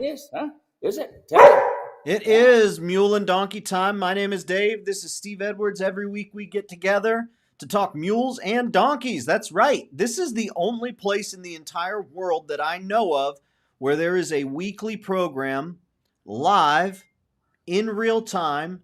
is, huh? Is it? Tell me. It Yeah. is Mule and Donkey time. My name is Dave. This is Steve Edwards. Every week we get together to talk mules and donkeys. That's right. This is the only place in the entire world that I know of where there is a weekly program live in real time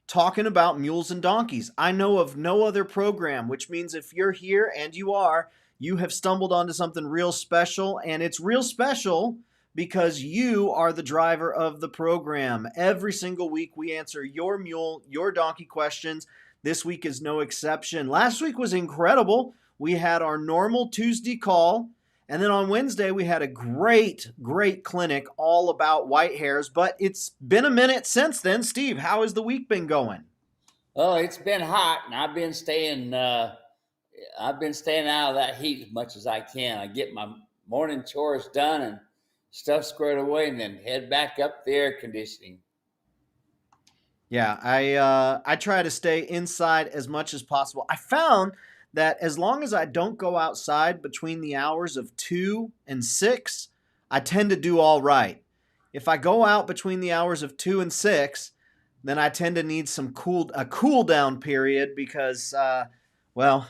talking about mules and donkeys. I know of no other program, which means if you're here, and you are, you have stumbled onto something real special, and it's real special because you are the driver of the program. Every single week we answer your mule, your donkey questions. This week is no exception. Last week was incredible. We had our normal Tuesday call. And then on Wednesday, we had a great clinic all about white hairs, but it's been a minute since then. Steve, how has the week been going? Oh, it's been hot, and I've been staying. I've been staying out of that heat as much as I can. I get my morning chores done and stuff squared away, and then head back up the air conditioning. Yeah, I try to stay inside as much as possible. I found that as long as I don't go outside between the hours of 2 and 6, I tend to do all right. If I go out between the hours of 2 and 6, then I tend to need a cool down period because well,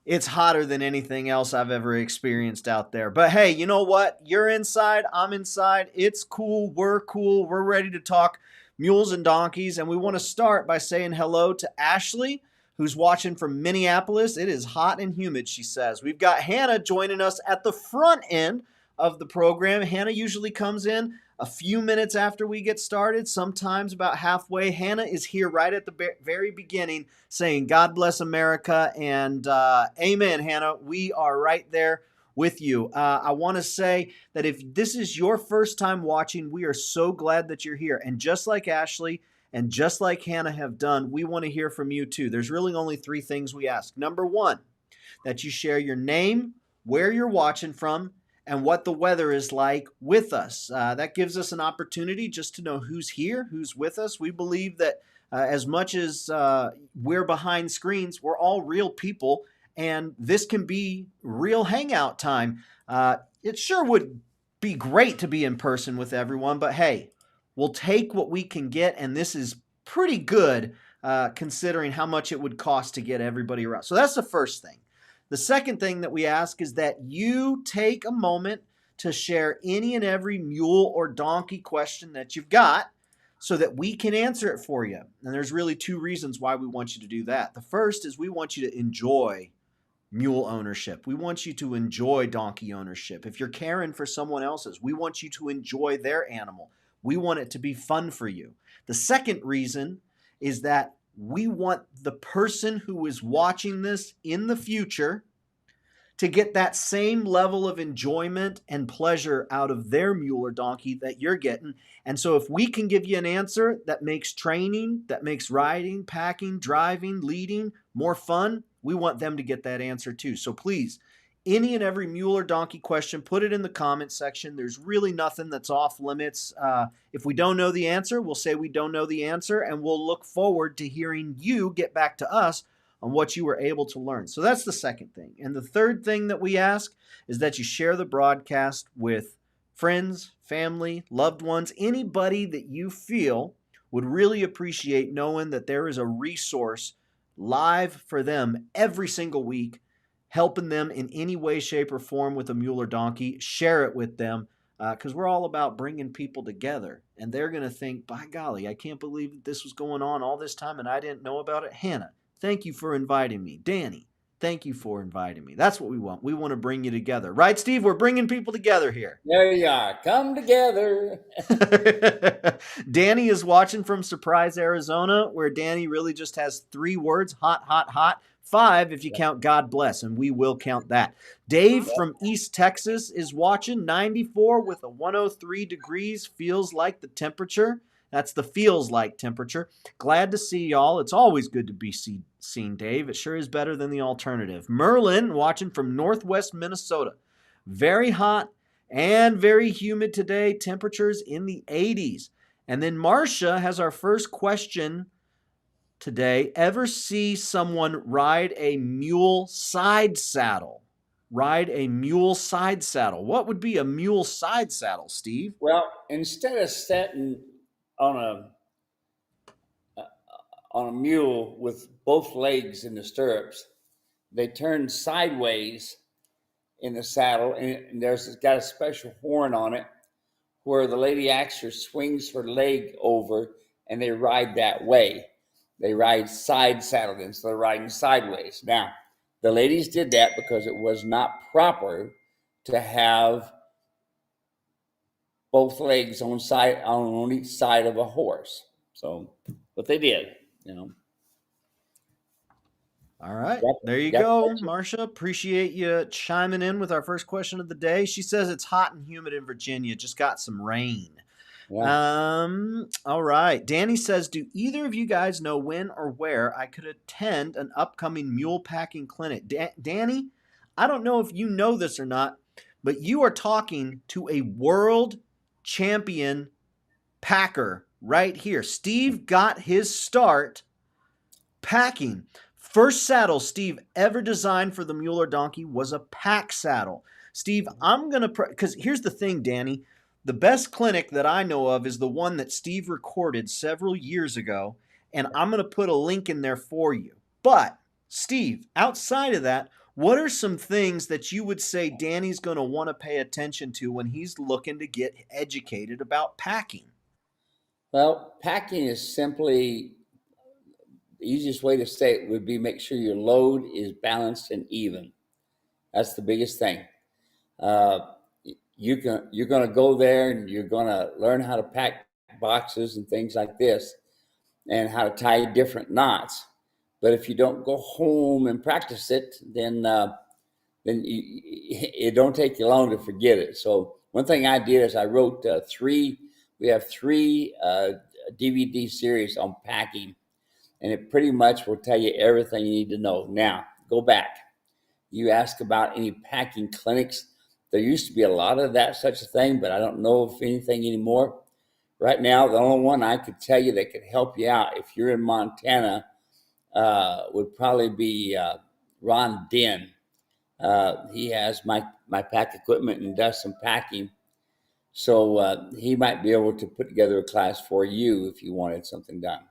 it's hotter than anything else I've ever experienced out there. But hey, you know what? You're inside, I'm inside. It's cool. We're ready to talk mules and donkeys. And we want to start by saying hello to Ashley, who's watching from Minneapolis. It is hot and humid, she says. We've got Hannah joining us at the front end of the program. Hannah usually comes in a few minutes after we get started, sometimes about halfway. Hannah is here right at the very beginning saying, God bless America, and amen, Hannah. We are right there with you. I want to say that if this is your first time watching, we are so glad that you're here. And just like Ashley and just like Hannah have done, we want to hear from you too. There's really only 3 things we ask. Number 1, that you share your name, where you're watching from, and what the weather is like with us. That gives us an opportunity just to know who's here, who's with us. We believe that as much as we're behind screens, we're all real people, and this can be real hangout time. It sure would be great to be in person with everyone, but hey, we'll take what we can get, and this is pretty good considering how much it would cost to get everybody around. So that's the first thing. The second thing that we ask is that you take a moment to share any and every mule or donkey question that you've got so that we can answer it for you. And there's really 2 reasons why we want you to do that. The first is we want you to enjoy mule ownership. We want you to enjoy donkey ownership. If you're caring for someone else's, we want you to enjoy their animal. We want it to be fun for you. The second reason is that we want the person who is watching this in the future to get that same level of enjoyment and pleasure out of their mule or donkey that you're getting. And so if we can give you an answer that makes training, that makes riding, packing, driving, leading more fun, we want them to get that answer too. So please, any and every mule or donkey question, put it in the comment section. There's really nothing that's off limits. If we don't know the answer, we'll say we don't know the answer, and we'll look forward to hearing you get back to us on what you were able to learn. So that's the second thing. And the third thing that we ask is that you share the broadcast with friends, family, loved ones, anybody that you feel would really appreciate knowing that there is a resource live for them every single week, helping them in any way, shape, or form with a mule or donkey. Share it with them because we're all about bringing people together. And they're going to think, by golly, I can't believe that this was going on all this time and I didn't know about it. Hannah, thank you for inviting me. Danny, thank you for inviting me. That's what we want. We want to bring you together. Right, Steve? We're bringing people together here. There you are. Come together. Danny is watching from Surprise, Arizona, where Danny really just has 3 words, hot, hot, hot. 5 if you count God bless, and we will count that. Dave from East Texas is watching, 94 with a 103 degrees, feels like the temperature. That's the feels like temperature. Glad to see y'all. It's always good to be seen, Dave. It sure is better than the alternative. Merlin watching from Northwest Minnesota. Very hot and very humid today. Temperatures in the 80s. And then Marcia has our first question today. Ever see someone ride a mule side saddle? ride a mule side saddle. What would be a mule side saddle, Steve? Well, instead of sitting on a on a mule with both legs in the stirrups, they turn sideways in the saddle, and there's got a special horn on it where the lady actually swings her leg over, and they ride that way. They ride side saddled instead of riding sideways. Now, the ladies did that because it was not proper to have both legs on each side of a horse. So, but they did, you know. All right. Got, There you got go, Marcia. Appreciate you chiming in with our first question of the day. She says it's hot and humid in Virginia. Just got some rain. yeah. All right. Danny says, do either of you guys know when or where I could attend an upcoming mule packing clinic? Danny, I don't know if you know this or not, but you are talking to a world champion packer right here. Steve got his start packing. First saddle Steve ever designed for the mule or donkey was a pack saddle. Steve, I'm going to, because here's the thing, Danny. The best clinic that I know of is the one that Steve recorded several years ago, and I'm going to put a link in there for you. But, Steve, outside of that, what are some things that you would say Danny's going to want to pay attention to when he's looking to get educated about packing? Well, packing is simply the easiest way to say it would be make sure your load is balanced and even. That's the biggest thing. Uh, you're going to go there and you're going to learn how to pack boxes and things like this and how to tie different knots. But if you don't go home and practice it, then it don't take you long to forget it. So one thing I did is I wrote we have three DVD series on packing, and it pretty much will tell you everything you need to know. Now, go back. You ask about any packing clinics. There used to be a lot of that such a thing, but I don't know of anything anymore. Right now, the only one I could tell you that could help you out if you're in Montana would probably be Ron Den. He has my pack equipment and does some packing. So he might be able to put together a class for you if you wanted something done.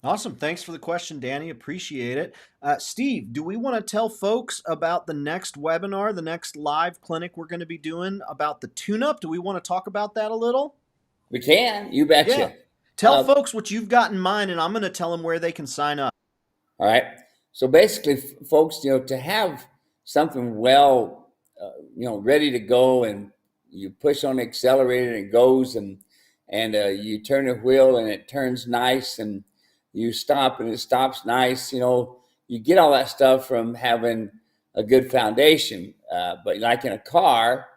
Awesome. Thanks for the question, Danny. Appreciate it. Steve, do we want to tell folks about the next webinar, the next live clinic we're going to be doing about the tune-up? Do we want to talk about that a little? We can. You betcha. Yeah. Tell folks what you've got in mind, and I'm going to tell them where they can sign up. All right. So basically, folks, to have something ready to go, and you push on the accelerator and it goes, and you turn the wheel and it turns nice, and you stop and it stops nice. You get all that stuff from having a good foundation. But like in a car,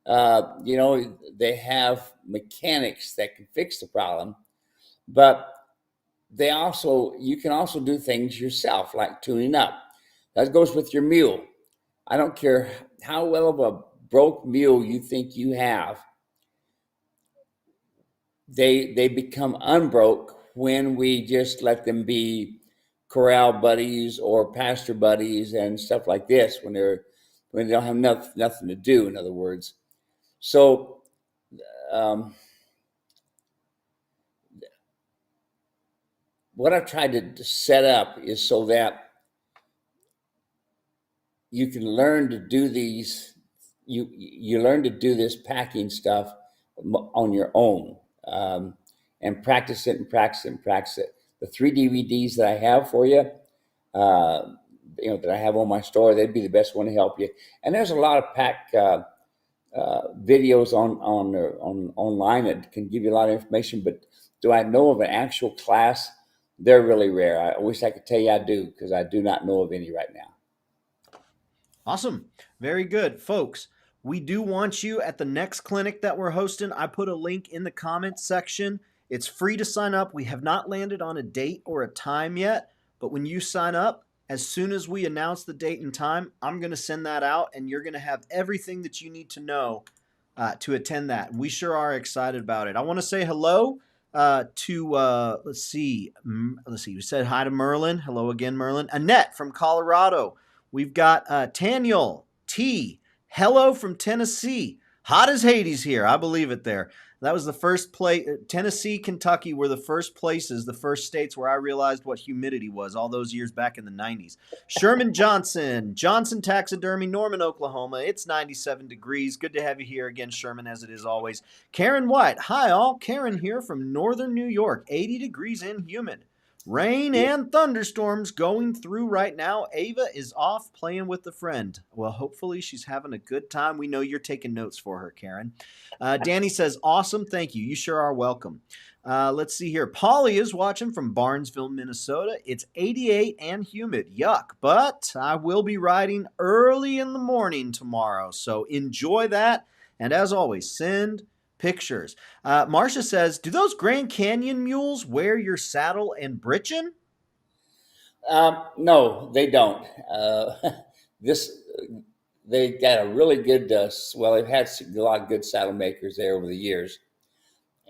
they have mechanics that can fix the problem, but you can also do things yourself, like tuning up. That goes with your mule. I don't care how well of a broke mule you think you have. They become unbroke when we just let them be corral buddies or pasture buddies and stuff like this, when they don't have nothing to do, in other words. So what I've tried to set up is so that you can learn to do these. You learn to do this packing stuff on your own, and practice it and practice it and practice it. The 3 DVDs that I have for you, that I have on my store, they'd be the best one to help you. And there's a lot of pack videos on online that can give you a lot of information. But do I know of an actual class? They're really rare. I wish I could tell you I do, because I do not know of any right now. Awesome. Very good. Folks, we do want you at the next clinic that we're hosting. I put a link in the comments section. It's free to sign up. We have not landed on a date or a time yet, but when you sign up, as soon as we announce the date and time, I'm going to send that out, and you're going to have everything that you need to know to attend that. We sure are excited about it. I want to say hello to, let's see. We said hi to Merlin. Hello again, Merlin. Annette from Colorado. We've got Taniel T. Hello from Tennessee. Hot as Hades here. I believe it there. That was the first place. Tennessee, Kentucky were the first places, the first states where I realized what humidity was all those years back in the 90s. Sherman Johnson, Johnson Taxidermy, Norman, Oklahoma. It's 97 degrees. Good to have you here again, Sherman, as it is always. Karen White. Hi, all. Karen here from northern New York. 80 degrees and humid. Rain and thunderstorms going through right now. Ava is off playing with a friend. Well, hopefully she's having a good time. We know you're taking notes for her, Karen. Danny says, awesome. Thank you. You sure are welcome. Let's see here. Polly is watching from Barnesville, Minnesota. It's 88 and humid. Yuck. But I will be riding early in the morning tomorrow. So enjoy that. And as always, send pictures. Marcia says, do those Grand Canyon mules wear your saddle and Britchen? No, they don't. They got a really good, well, they've had a lot of good saddle makers there over the years.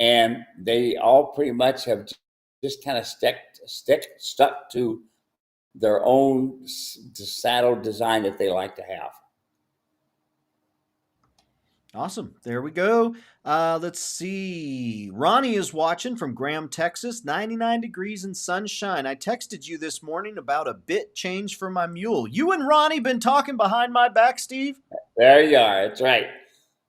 And they all pretty much have just kind of stuck to their own saddle design that they like to have. Awesome. There we go. Let's see. Ronnie is watching from Graham, Texas. 99 degrees and sunshine. I texted you this morning about a bit change for my mule. You and Ronnie been talking behind my back, Steve? There you are. That's right.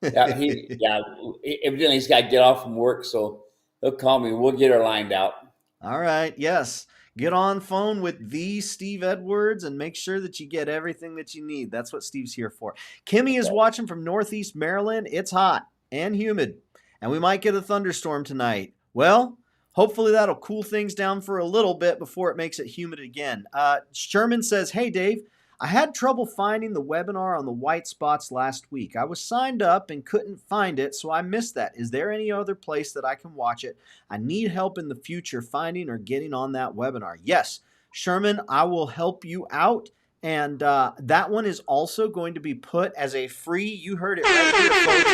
Evidently he's got to get off from work, so he'll call me. We'll get her lined out. All right. Yes. Get on phone with the Steve Edwards and make sure that you get everything that you need. That's what Steve's here for. Kimmy is watching from Northeast Maryland. It's hot and humid, and we might get a thunderstorm tonight. Well, hopefully that'll cool things down for a little bit before it makes it humid again. Sherman says, hey, Dave, I had trouble finding the webinar on the white spots last week. I was signed up and couldn't find it, so I missed that. Is there any other place that I can watch it? I need help in the future finding or getting on that webinar. Yes, Sherman, I will help you out. And that one is also going to be put as a free, you heard it right here, folks,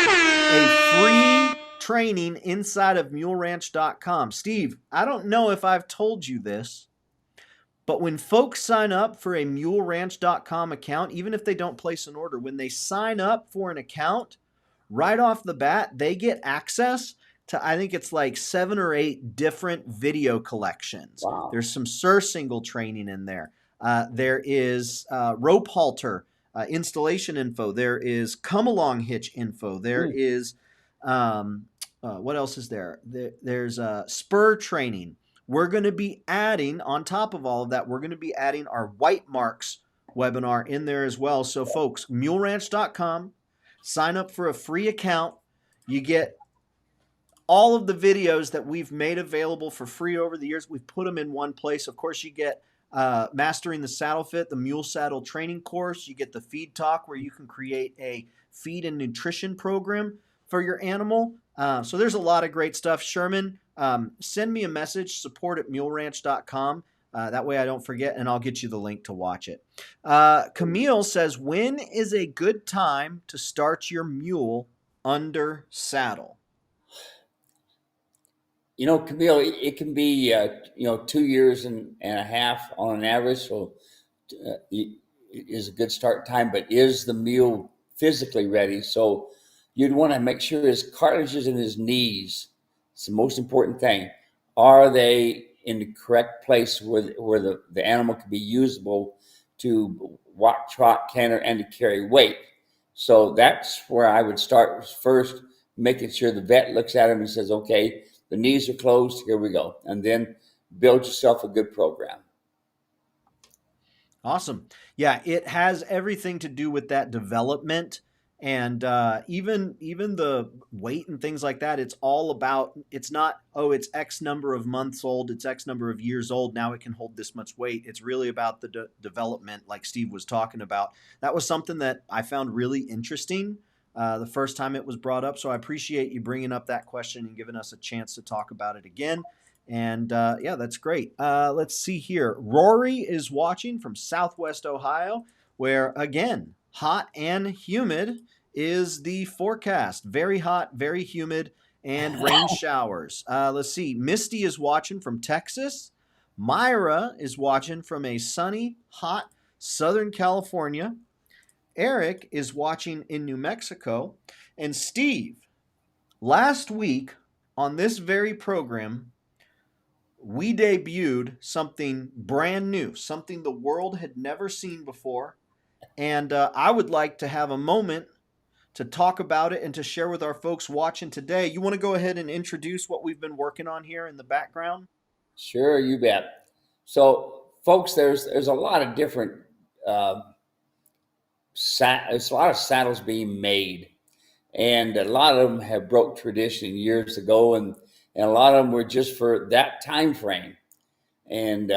a free training inside of muleranch.com. Steve, I don't know if I've told you this, but when folks sign up for a muleranch.com account, even if they don't place an order, when they sign up for an account, right off the bat, they get access to, I think it's like 7 or 8 different video collections. Wow. There's some surcingle training in there. There is rope halter installation info. There is come along hitch info. There is, what else is there? There's spur training. We're going to be adding, on top of all of that, we're going to be adding our White Marks webinar in there as well. So folks, muleranch.com, sign up for a free account. You get all of the videos that we've made available for free over the years. We've put them in one place. Of course, you get Mastering the Saddle Fit, the Mule Saddle Training Course. You get the Feed Talk, where you can create a feed and nutrition program for your animal. So there's a lot of great stuff. Sherman, send me a message, support@muleranch.com. That way I don't forget, and I'll get you the link to watch it. Camille says, when is a good time to start your mule under saddle? You know, Camille, it can be, 2 years and a half on an average. So it is a good start time, but is the mule physically ready? So you'd want to make sure his cartilages in his knees, it's the most important thing. Are they in the correct place where the animal can be usable to walk, trot, canter, and to carry weight? So that's where I would start first, making sure the vet looks at him and says, okay, the knees are closed, here we go. And then build yourself a good program. Awesome. Yeah, it has everything to do with that development. And even the weight and things like that, it's all about, it's not, oh, it's X number of months old, it's X number of years old, now it can hold this much weight. It's really about the development, like Steve was talking about. That was something that I found really interesting the first time it was brought up. So I appreciate you bringing up that question and giving us a chance to talk about it again. And yeah, that's great. Let's see here. Rory is watching from Southwest Ohio, where, again, hot and humid is the forecast. Very hot, very humid, and rain showers. Let's see. Misty is watching from Texas. Myra is watching from a sunny, hot Southern California. Eric is watching in New Mexico. And Steve, last week on this very program, we debuted something brand new, something the world had never seen before. And I would like to have a moment to talk about it and to share with our folks watching today. You want to go ahead and introduce what we've been working on here in the background? Sure, you bet. So, folks, there's a lot of different uh, there's a lot of saddles being made, and a lot of them have broke tradition years ago, and a lot of them were just for that time frame. And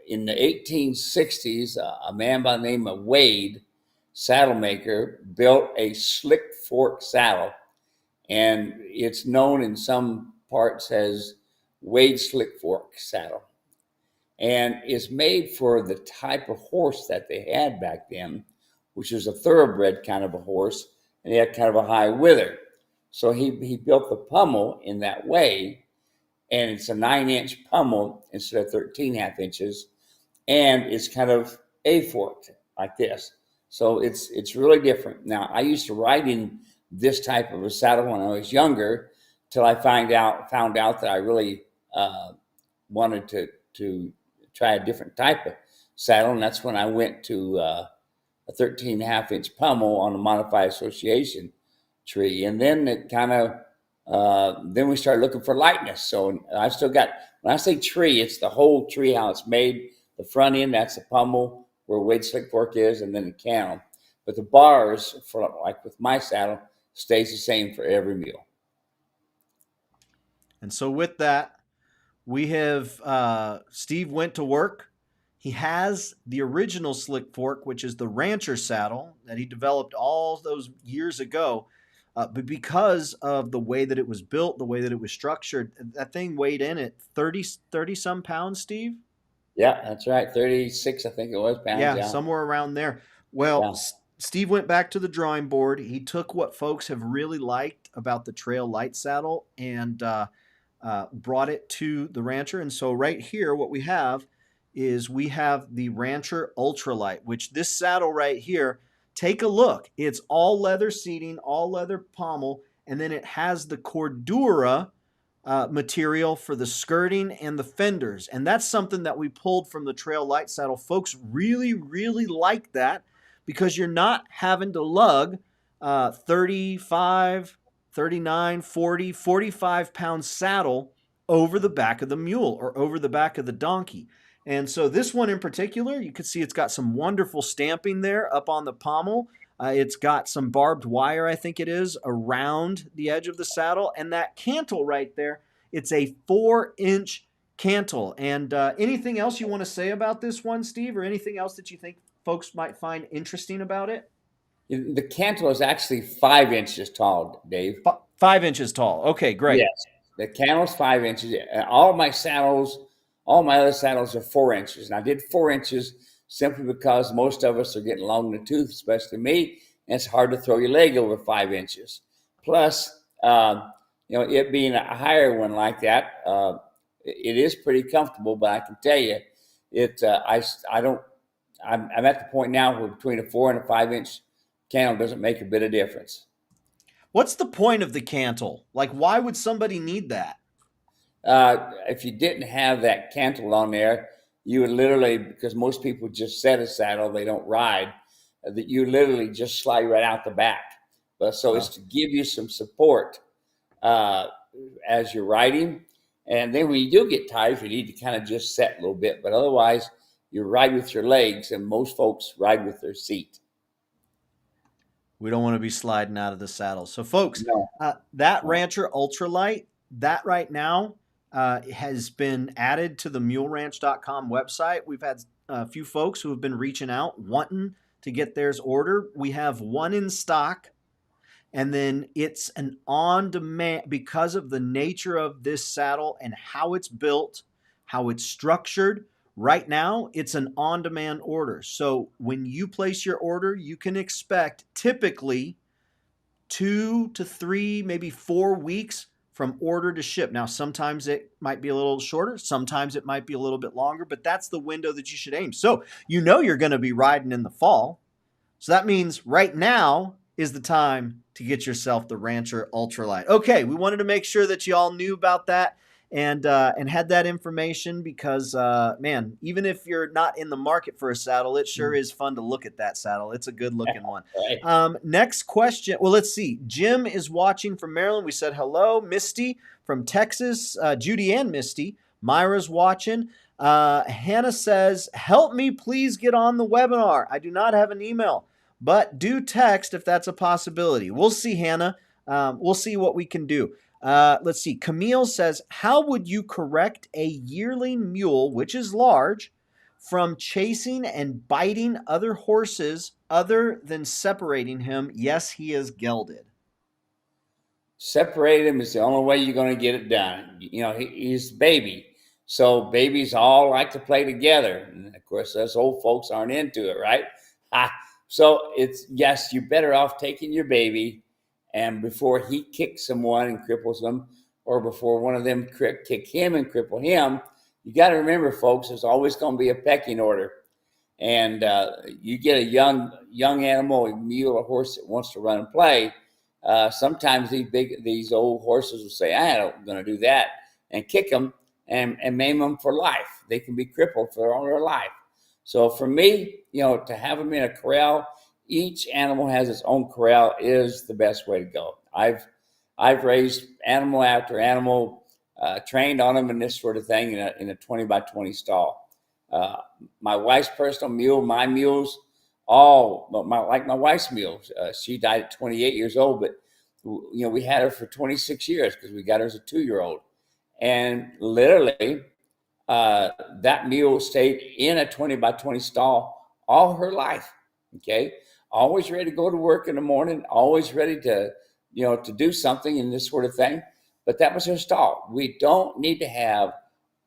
in the 1860s, a man by the name of Wade, saddle maker, built a slick fork saddle, and it's known in some parts as Wade slick fork saddle. And it's made for the type of horse that they had back then, which is a thoroughbred kind of a horse, and he had kind of a high wither. So he built the pommel in that way, and it's a 9-inch pommel instead of 13.5 inches, and it's kind of A-forked like this. So it's really different. Now, I used to ride in this type of a saddle when I was younger, till I found out that I really wanted to try a different type of saddle, and that's when I went to a 13.5-inch pommel on the Modified Association tree, and then it kind of then we started looking for lightness. So I still got, when I say tree, it's the whole tree, how it's made. The front end, that's the pommel where Wade slick fork is, and then the cantle. But the bars, for like with my saddle, stays the same for every mule. And so with that, we have Steve went to work. He has the original slick fork, which is the rancher saddle that he developed all those years ago. But because of the way that it was built, the way that it was structured, that thing weighed in at 30 some pounds, Steve? Yeah, that's right. 36, I think it was, pounds. Yeah, Yeah. somewhere around there. Well, Yeah. Steve went back to the drawing board. He took what folks have really liked about the Trail Light saddle and brought it to the Rancher. And so right here, what we have is we have the Rancher Ultralight, which this saddle right here, take a look. It's all leather seating, all leather pommel, and then it has the Cordura material for the skirting and the fenders. And that's something that we pulled from the Trail Light saddle. Folks really, really like that because you're not having to lug 35, 39, 40, 45-pound saddle over the back of the mule or over the back of the donkey. And so this one in particular, you can see it's got some wonderful stamping there up on the pommel. It's got some barbed wire, I think it is, around the edge of the saddle. And that cantle right there, it's a 4-inch cantle. And anything else you want to say about this one, Steve, or anything else that you think folks might find interesting about it? The cantle is actually 5 inches tall, Dave. 5 inches tall. Okay, great. Yes, the cantle's 5 inches. All my saddles, all my other saddles are 4 inches. And I did 4 inches simply because most of us are getting long in the tooth, especially me, and it's hard to throw your leg over 5 inches. Plus, it being a higher one like that, it is pretty comfortable. But I can tell you, I'm at the point now where between a 4 and a 5-inch cantle doesn't make a bit of difference. What's the point of the cantle? Like, why would somebody need that? If you didn't have that cantle on there, you would literally, because most people just set a saddle, they don't ride, that you literally just slide right out the back. But so it's to give you some support as you're riding. And then when you do get tired, you need to kind of just set a little bit. But otherwise, you ride with your legs, and most folks ride with their seat. We don't want to be sliding out of the saddle. So, folks, No. that Rancher Ultralight, that right now has been added to the muleranch.com website. We've had a few folks who have been reaching out, wanting to get theirs ordered. We have one in stock, and then it's an on-demand, because of the nature of this saddle and how it's built, how it's structured. Right now, it's an on-demand order. So when you place your order, you can expect typically 2 to 3, maybe 4 weeks from order to ship. Now, sometimes it might be a little shorter. Sometimes it might be a little bit longer, but that's the window that you should aim. So you know you're going to be riding in the fall. So that means right now is the time to get yourself the Rancher Ultralight. Okay, we wanted to make sure that you all knew about that and had that information because man, even if you're not in the market for a saddle, it sure is fun to look at that saddle. It's a good looking one. Right. Next question. Well, let's see. Jim is watching from Maryland. We said hello. Misty from Texas. Judy and Misty. Myra's watching. Hannah says, help me please get on the webinar. I do not have an email, but do text if that's a possibility. We'll see, Hannah. We'll see what we can do. Let's see. Camille says, how would you correct a yearling mule, which is large, from chasing and biting other horses other than separating him? Yes, he is gelded. Separate him is the only way you're going to get it done. You know, he's a baby. So babies all like to play together. And of course, us old folks aren't into it, right? So it's, yes, you're better off taking your baby and before he kicks someone and cripples them, or before one of them kick him and cripple him, you got to remember, folks, there's always going to be a pecking order. And you get a young animal, a mule or horse that wants to run and play. Sometimes these old horses will say, I'm going to do that, and kick them and maim them for life. They can be crippled for all their life. So for me, you know, to have them in a corral, each animal has its own corral is the best way to go. I've raised animal after animal, trained on them and this sort of thing in a 20 by 20 stall. My wife's personal mule, my mules, like my wife's mules. She died at 28 years old, but you know, we had her for 26 years because we got her as a 2-year-old. And literally, that mule stayed in a 20 by 20 stall all her life. Okay. Always ready to go to work in the morning, always ready to, you know, to do something and this sort of thing. But that was her stall. We don't need to have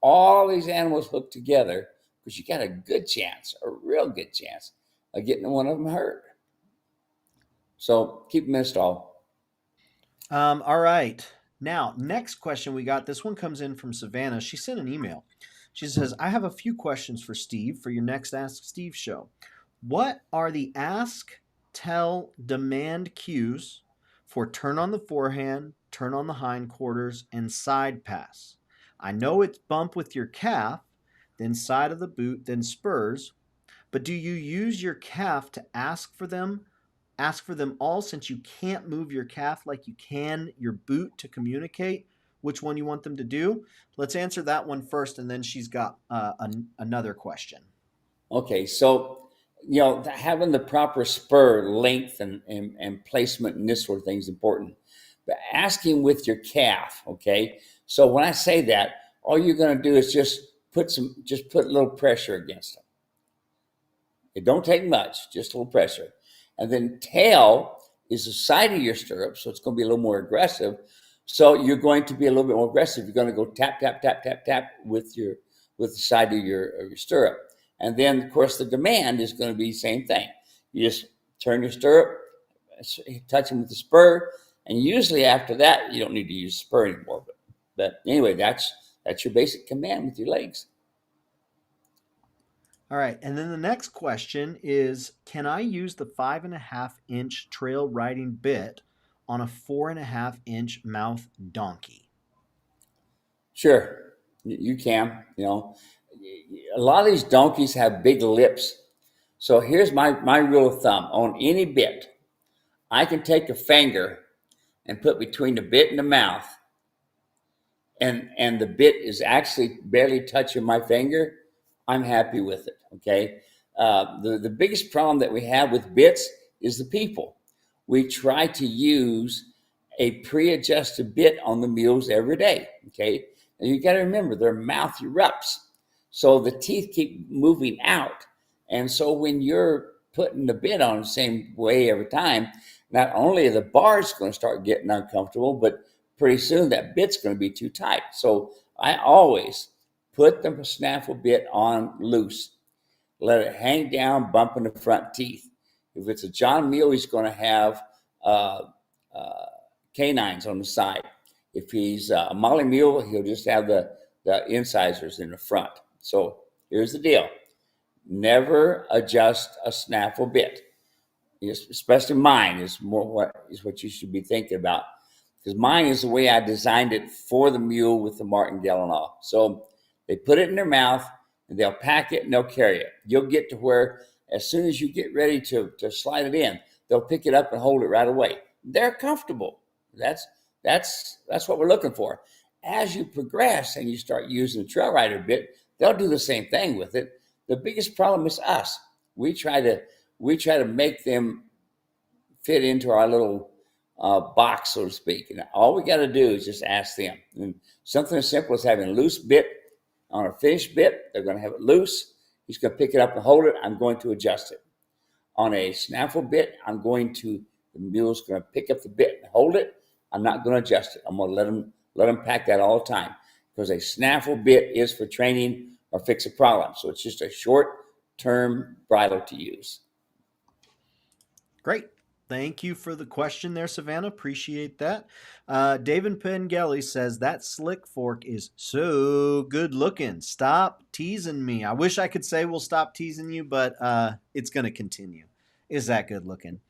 all these animals hooked together because you got a good chance, a real good chance of getting one of them hurt. So keep them in a stall. All right. Now, next question we got. This one comes in from Savannah. She sent an email. She says, I have a few questions for Steve for your next Ask Steve show. What are the ask, tell, demand cues for turn on the forehand, turn on the hindquarters, and side pass? I know it's bump with your calf, then side of the boot, then spurs, but do you use your calf to ask for them all, since you can't move your calf like you can your boot to communicate which one you want them to do? Let's answer that one first, and then she's got another question. Okay, so, you know, having the proper spur length and placement and this sort of thing is important. But asking with your calf, okay? So when I say that, all you're going to do is just put a little pressure against them. It don't take much, just a little pressure. And then tail is the side of your stirrup, so it's going to be a little more aggressive. So you're going to be a little bit more aggressive. You're going to go tap, tap, tap, tap, tap with the side of your stirrup. And then, of course, the demand is going to be the same thing. You just turn your stirrup, touch them with the spur, and usually after that, you don't need to use spur anymore. But anyway, that's your basic command with your legs. All right, and then the next question is, can I use the 5.5-inch trail riding bit on a 4.5-inch mouth donkey? Sure, you can. You know, a lot of these donkeys have big lips. So here's my rule of thumb. On any bit, I can take a finger and put between the bit and the mouth, and the bit is actually barely touching my finger. I'm happy with it. Okay. The biggest problem that we have with bits is the people. We try to use a pre-adjusted bit on the mules every day. Okay. And you got to remember, their mouth erupts. So the teeth keep moving out. And so when you're putting the bit on the same way every time, not only are the bars going to start getting uncomfortable, but pretty soon that bit's going to be too tight. So I always put the snaffle bit on loose. Let it hang down, bumping the front teeth. If it's a John Mule, he's going to have canines on the side. If he's a Molly Mule, he'll just have the incisors in the front. So here's the deal. Never adjust a snaffle bit. especially mine is what you should be thinking about, because mine is the way I designed it for the mule with the martingale and all. So they put it in their mouth and they'll pack it and they'll carry it. You'll get to where as soon as you get ready to slide it in, they'll pick it up and hold it right away. They're comfortable. That's what we're looking for. As you progress and you start using the trail rider bit, they'll do the same thing with it. The biggest problem is us. We try to make them fit into our little box, so to speak. And all we got to do is just ask them. And something as simple as having a loose bit on a finished bit, they're going to have it loose. He's going to pick it up and hold it. I'm going to adjust it. On a snaffle bit, the mule's going to pick up the bit and hold it. I'm not going to adjust it. I'm going to let them pack that all the time, because a snaffle bit is for training or fix a problem. So it's just a short-term bridle to use. Great. Thank you for the question there, Savannah. Appreciate that. David Pengelly says, that slick fork is so good looking. Stop teasing me. I wish I could say we'll stop teasing you, but it's going to continue. Is that good looking?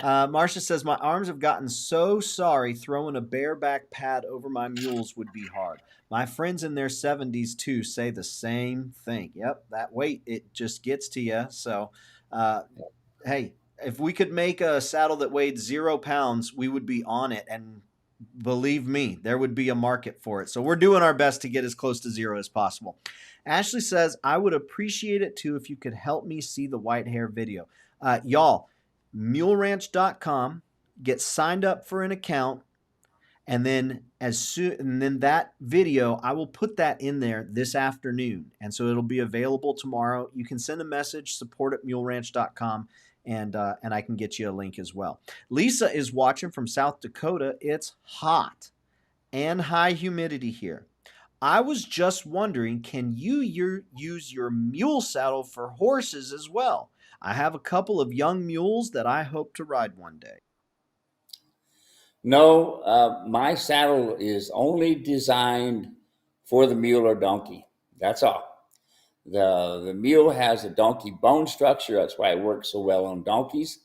Marcia says, my arms have gotten so sorry, throwing a bareback pad over my mules would be hard. My friends in their 70s too say the same thing. Yep, that weight, it just gets to you. So, hey, if we could make a saddle that weighed 0 pounds, we would be on it. And believe me, there would be a market for it. So we're doing our best to get as close to 0 as possible. Ashley says, I would appreciate it too if you could help me see the white hair video. Y'all, muleranch.com, get signed up for an account, and then that video, I will put that in there this afternoon. And so it'll be available tomorrow. You can send a message, support@muleranch.com, and I can get you a link as well. Lisa is watching from South Dakota. It's hot and high humidity here. I was just wondering, can you use your mule saddle for horses as well? I have a couple of young mules that I hope to ride one day. No, my saddle is only designed for the mule or donkey. That's all. The mule has a donkey bone structure. That's why it works so well on donkeys.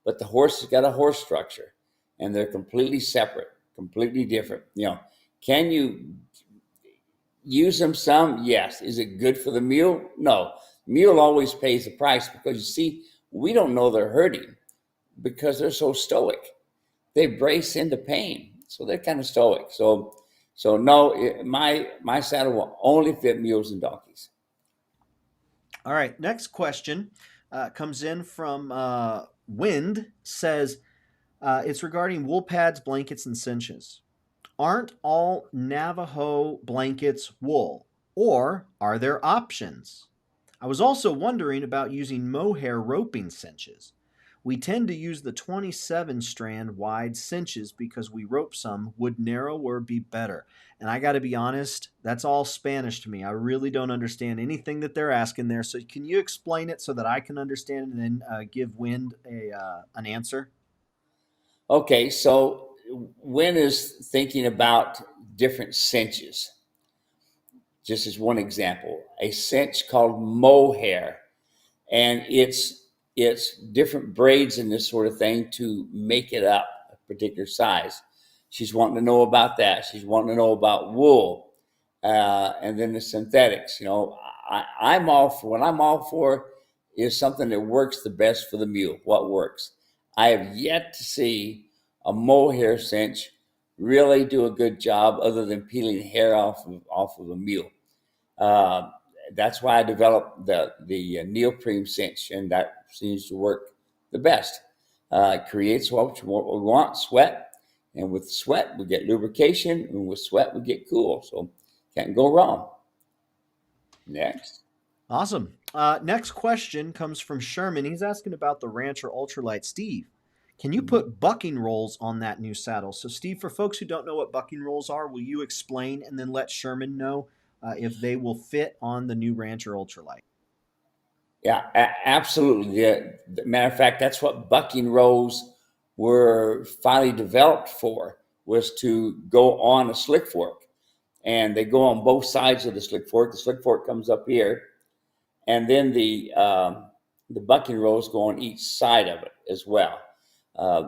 But the horse has got a horse structure, and they're completely separate, completely different. Can you use them some? Yes. Is it good for the mule? No. Mule always pays the price, because you see, we don't know they're hurting because they're so stoic. They brace into pain, so they're kind of stoic. So no, my saddle will only fit mules and donkeys. All right, next question comes in from Wind. Says it's regarding wool pads, blankets, and cinches. Aren't all Navajo blankets wool, or are there options? I was also wondering about using mohair roping cinches. We tend to use the 27 strand wide cinches because we rope some. Would narrower be better? And I got to be honest, that's all Spanish to me. I really don't understand anything that they're asking there. So can you explain it so that I can understand and then give Wind an answer? Okay, so Wynn is thinking about different cinches. Just as one example, a cinch called mohair, and it's different braids and this sort of thing to make it up a particular size. She's wanting to know about that. She's wanting to know about wool, and then the synthetics. I'm all for is something that works the best for the mule. What works? I have yet to see a mohair cinch really do a good job, other than peeling hair off of a mule. That's why I developed the neoprene cinch, and that seems to work the best. It creates what we want, sweat, and with sweat we get lubrication, and with sweat we get cool. So can't go wrong. Next. Awesome. Next question comes from Sherman. He's asking about the Rancher Ultralight. Steve, can you put bucking rolls on that new saddle? So Steve, for folks who don't know what bucking rolls are, will you explain and then let Sherman know if they will fit on the new Rancher Ultralight? Yeah, absolutely. Matter of fact, that's what bucking rolls were finally developed for, was to go on a slick fork. And they go on both sides of the slick fork. The slick fork comes up here. And then the the bucking rows go on each side of it as well.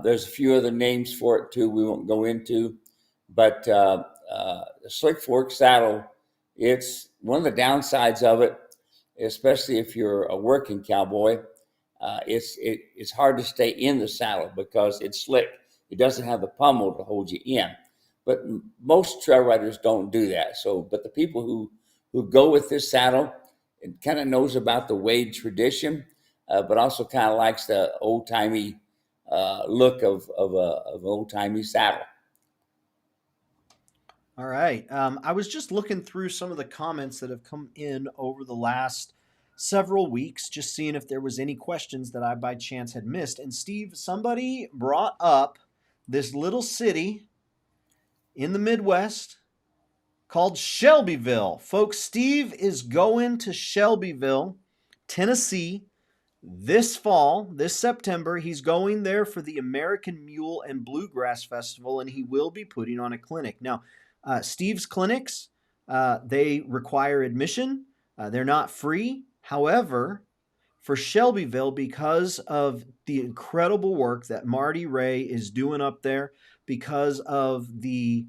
There's a few other names for it too we won't go into, but the slick fork saddle, it's one of the downsides of it, especially if you're a working cowboy. It's hard to stay in the saddle because it's slick. It doesn't have the pommel to hold you in. But most trail riders don't do that. So, but the people who go with this saddle, it kind of knows about the Wade tradition, but also kind of likes the old timey look of an old timey saddle. All right. I was just looking through some of the comments that have come in over the last several weeks, just seeing if there was any questions that I by chance had missed. And Steve, somebody brought up this little city in the Midwest called Shelbyville. Folks, Steve is going to Shelbyville, Tennessee this fall, this September. He's going there for the American Mule and Bluegrass Festival, and he will be putting on a clinic. Now, Steve's clinics, they require admission. They're not free. However, for Shelbyville, because of the incredible work that Marty Ray is doing up there, because of the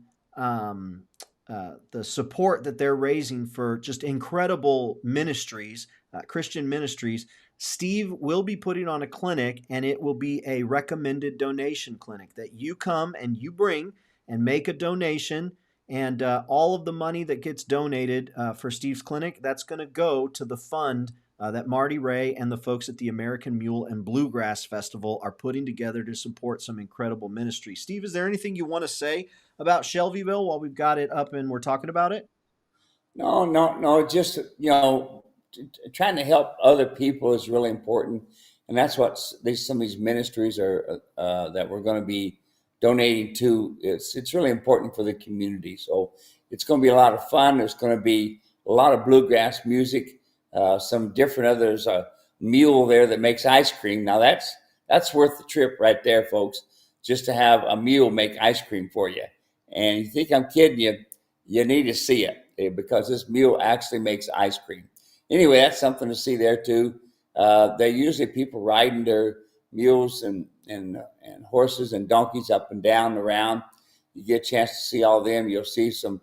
support that they're raising for just incredible ministries, Christian ministries, Steve will be putting on a clinic, and it will be a recommended donation clinic that you come and you bring and make a donation. And all of the money that gets donated for Steve's clinic, that's going to go to the fund that Marty Ray and the folks at the American Mule and Bluegrass Festival are putting together to support some incredible ministry. Steve, is there anything you want to say about Shelbyville while we've got it up and we're talking about it? No. Just, trying to help other people is really important. And that's what some of these ministries are that we're going to be donating to. It's really important for the community. So it's going to be a lot of fun. There's going to be a lot of bluegrass music, some different others, a mule there that makes ice cream. Now that's worth the trip right there, folks, just to have a mule make ice cream for you. And you think I'm kidding you, you need to see it because this mule actually makes ice cream. Anyway, that's something to see there too. They're usually people riding their mules and horses and donkeys up and down and around. You get a chance to see all of them. You'll see some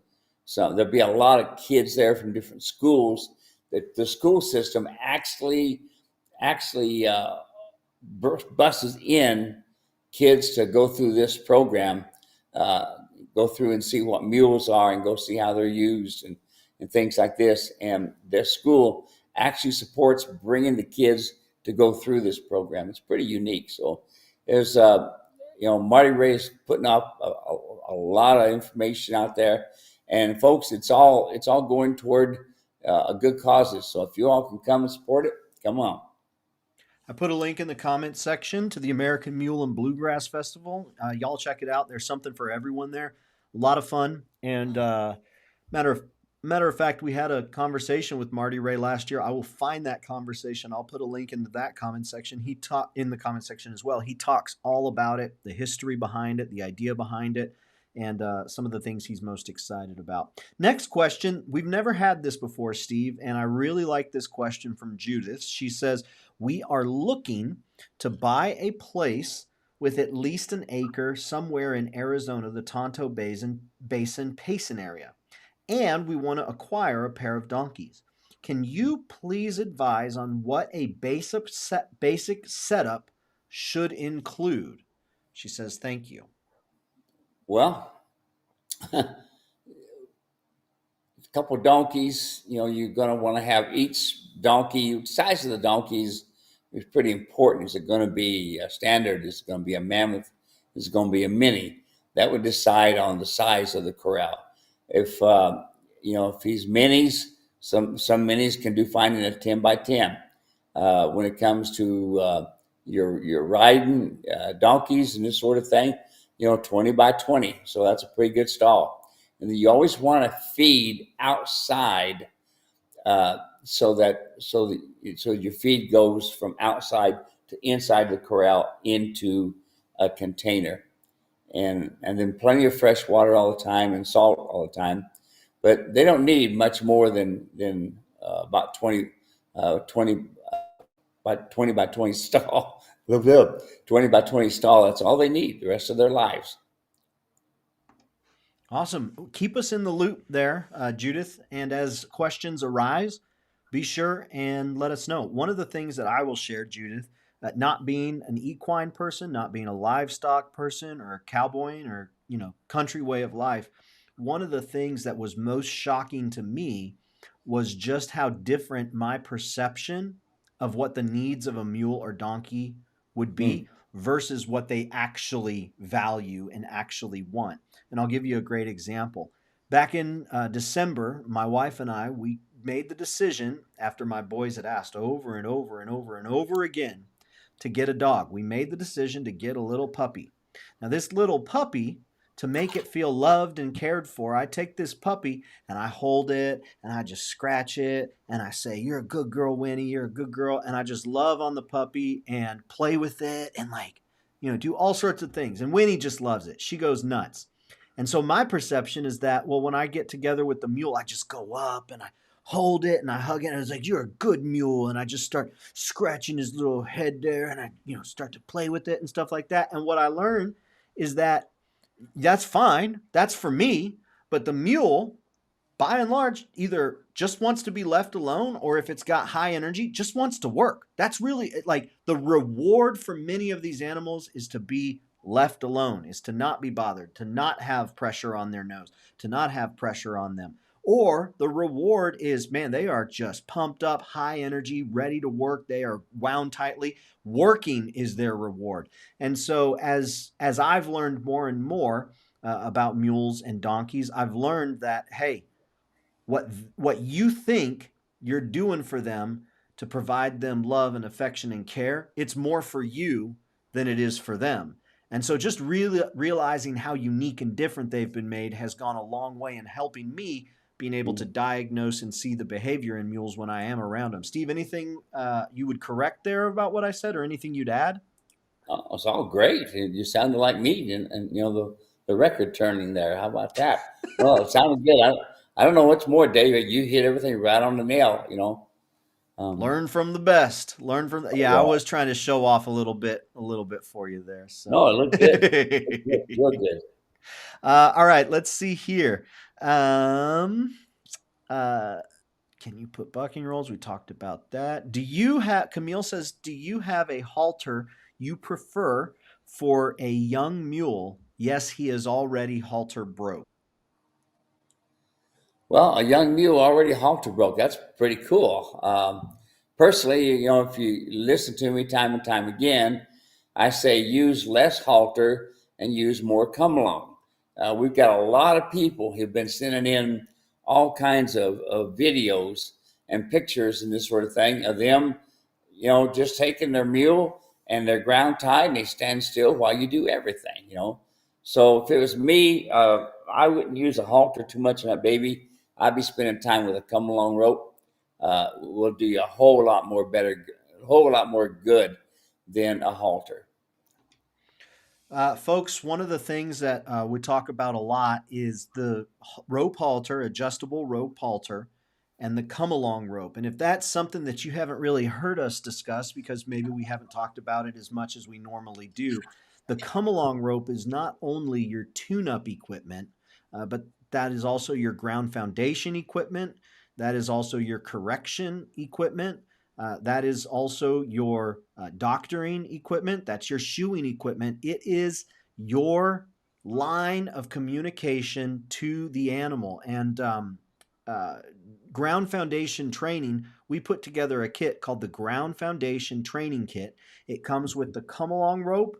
there'll be a lot of kids there from different schools. That the school system actually buses in kids to go through this program, go through and see what mules are and go see how they're used and things like this. And their school actually supports bringing the kids to go through this program. It's pretty unique. So there's, Marty Ray's putting up a lot of information out there, and folks, it's all going toward a good causes. So if you all can come and support it, come on. I put a link in the comments section to the American Mule and Bluegrass Festival. Y'all check it out. There's something for everyone there. A lot of fun. And matter of fact, we had a conversation with Marty Ray last year. I will find that conversation. I'll put a link into that comment section. He taught in the comment section as well. He talks all about it, the history behind it, the idea behind it, and some of the things he's most excited about. Next question. We've never had this before, Steve, and I really like this question from Judith. She says, we are looking to buy a place with at least an acre somewhere in Arizona, the Tonto Basin Payson area, and we want to acquire a pair of donkeys. Can you please advise on what a basic setup should include? She says, thank you. Well, a couple of donkeys, you're going to want to have each donkey, size of the donkeys is pretty important. Is it going to be a standard? Is it going to be a mammoth? Is it going to be a mini? That would decide on the size of the corral. If he's minis, some minis can do fine in a 10 by 10. When it comes to your riding donkeys and this sort of thing, 20 by 20. So that's a pretty good stall. And then you always want to feed outside, so your feed goes from outside to inside the corral into a container, and then plenty of fresh water all the time and salt all the time. But they don't need much more than about 20 by 20 by 20 stall. 20 by 20 stall. That's all they need the rest of their lives. Awesome. Keep us in the loop there, Judith. And as questions arise, be sure and let us know. One of the things that I will share, Judith, not being an equine person, not being a livestock person or a cowboying or, country way of life, one of the things that was most shocking to me was just how different my perception of what the needs of a mule or donkey would Mm. be versus what they actually value and actually want. And I'll give you a great example. Back in December, my wife and we made the decision after my boys had asked over and over and over and over again to get a dog. We made the decision to get a little puppy. Now, this little puppy, to make it feel loved and cared for, I take this puppy and I hold it and I just scratch it and I say, "You're a good girl, Winnie. You're a good girl." And I just love on the puppy and play with it and do all sorts of things. And Winnie just loves it. She goes nuts. And so my perception is that, well, when I get together with the mule, I just go up and I hold it and I hug it. And it's like, "You're a good mule." And I just start scratching his little head there and I, start to play with it and stuff like that. And what I learned is that that's fine. That's for me. But the mule, by and large, either just wants to be left alone or if it's got high energy, just wants to work. That's really like the reward for many of these animals is to be left alone, is to not be bothered, to not have pressure on their nose, to not have pressure on them. Or the reward is, man, they are just pumped up, high energy, ready to work. They are wound tightly. Working is their reward. And so as I've learned more and more about mules and donkeys, I've learned that, hey, what you think you're doing for them to provide them love and affection and care, it's more for you than it is for them. And so just really realizing how unique and different they've been made has gone a long way in helping me being able to diagnose and see the behavior in mules when I am around them. Steve, anything you would correct there about what I said or anything you'd add? Oh, it's all great. You sounded like me, and the record turning there. How about that? Well, it sounded good. I don't know what's more, David. You hit everything right on the nail. Learn from the best. Learn from yeah, I Yeah. was trying to show off a little bit for you there. So No, it looked good. Real good. all right, let's see here. Um, uh, can you put bucking rolls? We talked about that. Do you have, Camille says, do you have a halter you prefer for a young mule? Yes, he is already halter broke. Well, a young mule already halter broke. That's pretty cool. Personally, if you listen to me time and time again, I say use less halter and use more come along. We've got a lot of people who've been sending in all kinds of videos and pictures and this sort of thing of them, just taking their mule and they're ground tied and they stand still while you do everything. So if it was me, I wouldn't use a halter too much on that baby. I'd be spending time with a come along rope. Will do you a whole lot more better, a whole lot more good than a halter. Folks, one of the things that we talk about a lot is the rope halter, adjustable rope halter, and the come along rope. And if that's something that you haven't really heard us discuss because maybe we haven't talked about it as much as we normally do, the come along rope is not only your tune up equipment, but that is also your ground foundation equipment. That is also your correction equipment. That is also your doctoring equipment. That's your shoeing equipment. It is your line of communication to the animal. And ground foundation training, we put together a kit called the Ground Foundation Training Kit. It comes with the come along rope,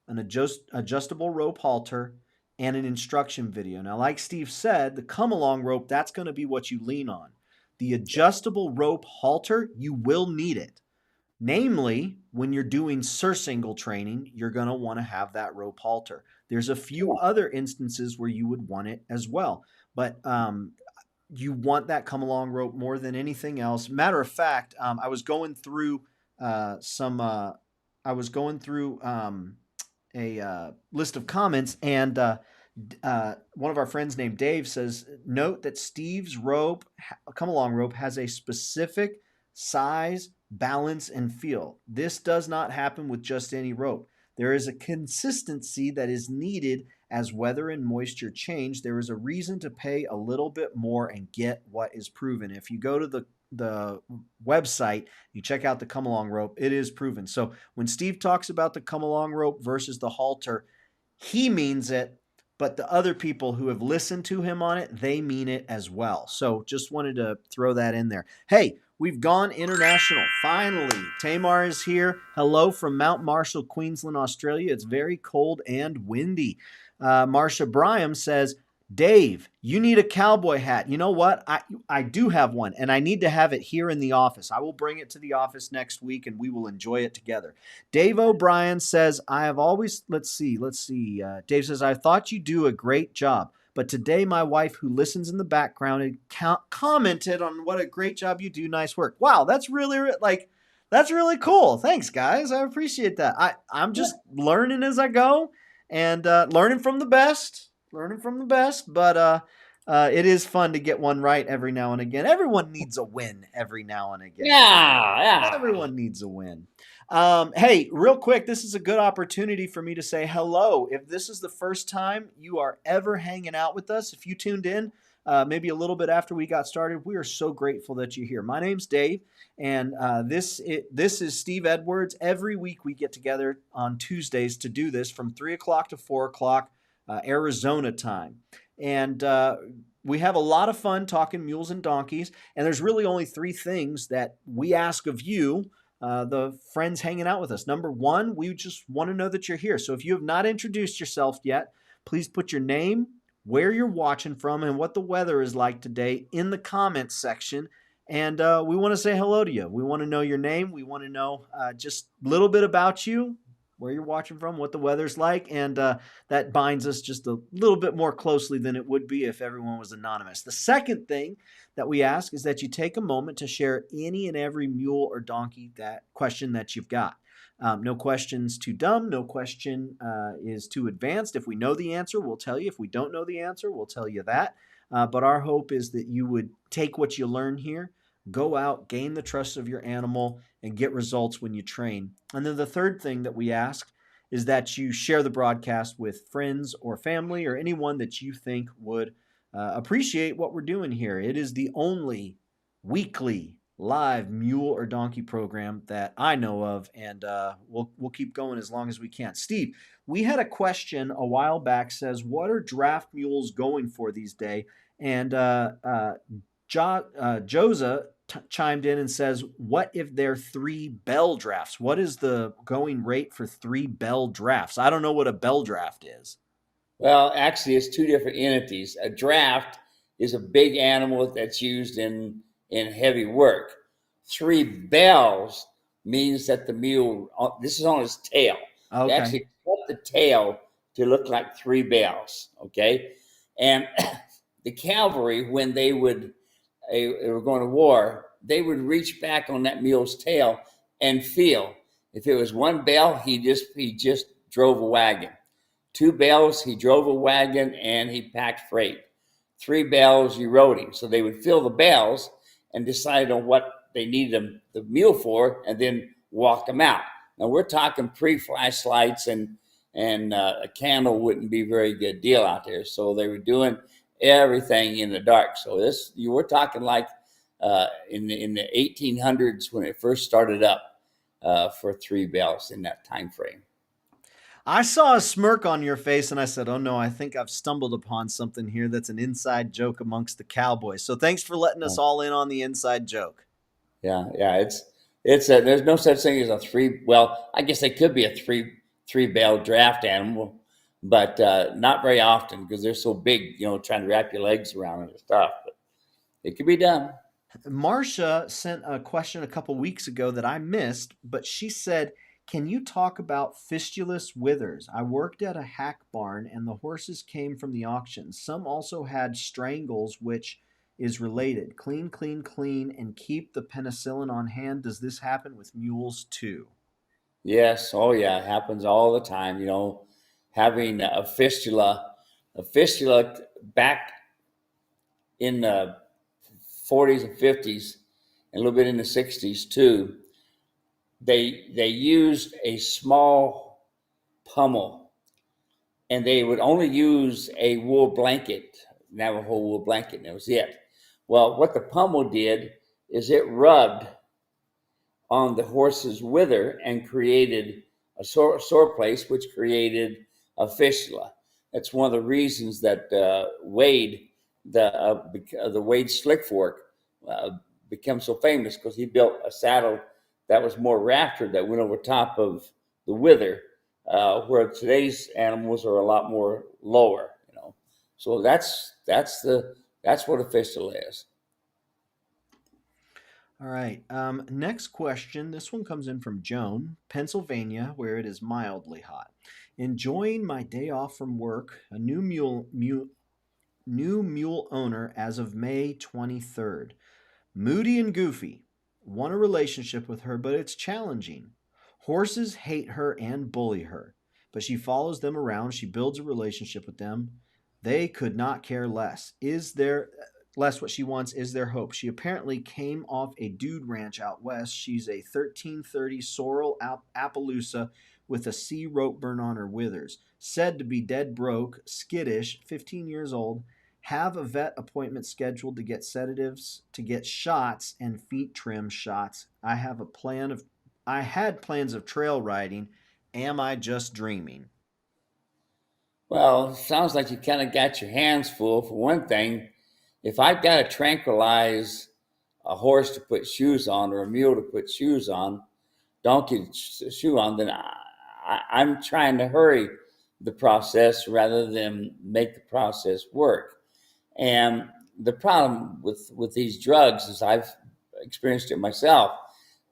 an adjustable rope halter, and an instruction video. Now, like Steve said, the come along rope, that's going to be what you lean on. The adjustable rope halter, you will need it. Namely, when you're doing surcingle training, you're going to want to have that rope halter. There's a few other instances where you would want it as well, but you want that come along rope more than anything else. Matter of fact, I was going through some. I was going through a list of comments, and one of our friends named Dave says, "Note that Steve's rope, come along rope, has a specific size balance, and feel. This does not happen with just any rope. There is a consistency that is needed as weather and moisture change. There is a reason to pay a little bit more and get what is proven. If you go to the website, you check out the come along rope, it is proven. So when Steve talks about the come along rope versus the halter, he means it, but the other people who have listened to him on it, they mean it as well. So just wanted to throw that in there. Hey, we've gone international. Finally, Tamar is here. Hello from Mount Marshall, Queensland, Australia. It's very cold and windy. Marsha Bryam says, Dave, you need a cowboy hat. You know what? I do have one, and I need to have it here in the office. I will bring it to the office next week, and we will enjoy it together. Dave O'Brien says, I have always, let's see. Dave says, I thought you do a great job, but today my wife, who listens in the background, had commented on what a great job you do. Nice work. Wow, that's really cool. Thanks, guys. I appreciate that. I'm just learning as I go and learning from the best. But it is fun to get one right every now and again. Everyone needs a win every now and again. Yeah. Everyone needs a win. Hey, real quick, this is a good opportunity for me to say hello. If this is the first time you are ever hanging out with us, if you tuned in maybe a little bit after we got started, we are so grateful that you're here. My name's Dave, and this is Steve Edwards. Every week we get together on Tuesdays to do this from 3 o'clock to 4 o'clock. Arizona time. And we have a lot of fun talking mules and donkeys. And there's really only three things that we ask of you, the friends hanging out with us. Number one, we just want to know that you're here. So if you have not introduced yourself yet, please put your name, where you're watching from, and what the weather is like today in the comments section. And we want to say hello to you. We want to know your name. We want to know just a little bit about you, where you're watching from, what the weather's like, and that binds us just a little bit more closely than it would be if everyone was anonymous. The second thing that we ask is that you take a moment to share any and every mule or donkey question that you've got. No question's too dumb. No question is too advanced. If we know the answer, we'll tell you. If we don't know the answer, we'll tell you that. But our hope is that you would take what you learn here, go out, gain the trust of your animal, and get results when you train. And then the third thing that we ask is that you share the broadcast with friends or family or anyone that you think would appreciate what we're doing here. It is the only weekly live mule or donkey program that I know of, and we'll keep going as long as we can. Steve, we had a question a while back, says, what are draft mules going for these days? And Josa chimed in and says, what if they're 3 bell drafts? What is the going rate for 3 bell drafts? I don't know what a bell draft is. Well, actually, it's two different entities. A draft is a big animal that's used in heavy work. 3 bells means that the mule, this is on his tail. Okay. They actually cut the tail to look like 3 bells, okay? And the cavalry, when they were going to war, they would reach back on that mule's tail and feel. If it was 1 bell, he just drove a wagon. 2 bells, he drove a wagon and he packed freight. 3 bells, you rode him. So they would feel the bells and decide on what they needed the mule for, and then walk them out. Now we're talking pre-flashlights, and a candle wouldn't be a very good deal out there. So they were doing everything in the dark. So you were talking like in the 1800s when it first started up for 3 bells in that time frame. I saw a smirk on your face and I said, oh no, I think I've stumbled upon something here that's an inside joke amongst the cowboys. So thanks for letting us all in on the inside joke. Yeah. There's no such thing as a 3. Well, I guess they could be a 3 bell draft animal, but not very often because they're so big, trying to wrap your legs around it and stuff. But it could be done. Marcia sent a question a couple weeks ago that I missed, but she said, can you talk about Fistulous Withers? I worked at a hack barn and the horses came from the auction. Some also had strangles, which is related. Clean, clean, clean, and keep the penicillin on hand. Does this happen with mules too? Yes. Oh yeah. It happens all the time. Having a fistula back in the 40s and 50s and a little bit in the 60s too. they used a small pummel, and they would only use a wool blanket, Navajo wool blanket, and that was it. Well, what the pummel did is it rubbed on the horse's wither and created a sore place, which created a fistula. That's one of the reasons that Wade, the Wade Slick Fork, uh, became so famous, because he built a saddle that was more raftered that went over top of the wither, where today's animals are a lot more lower. So that's what a fistula is. All right. Next question. This one comes in from Joan, Pennsylvania, where it is mildly hot. Enjoying my day off from work. A new mule owner as of May 23rd. Moody and goofy. Want a relationship with her, but it's challenging. Horses hate her and bully her, but she follows them around. She builds a relationship with them. They could not care less. Is there less what she wants? Is there hope? She apparently came off a dude ranch out west. She's a 1330 sorrel Appaloosa with a C rope burn on her withers. Said to be dead broke, skittish, 15 years old. Have a vet appointment scheduled to get sedatives, to get shots and feet trim shots. I had plans of trail riding. Am I just dreaming? Well, sounds like you kind of got your hands full. For one thing, if I've got to tranquilize a horse to put shoes on, or a mule to put shoes on, donkey shoe on, then I'm trying to hurry the process rather than make the process work. And the problem with these drugs, as I've experienced it myself,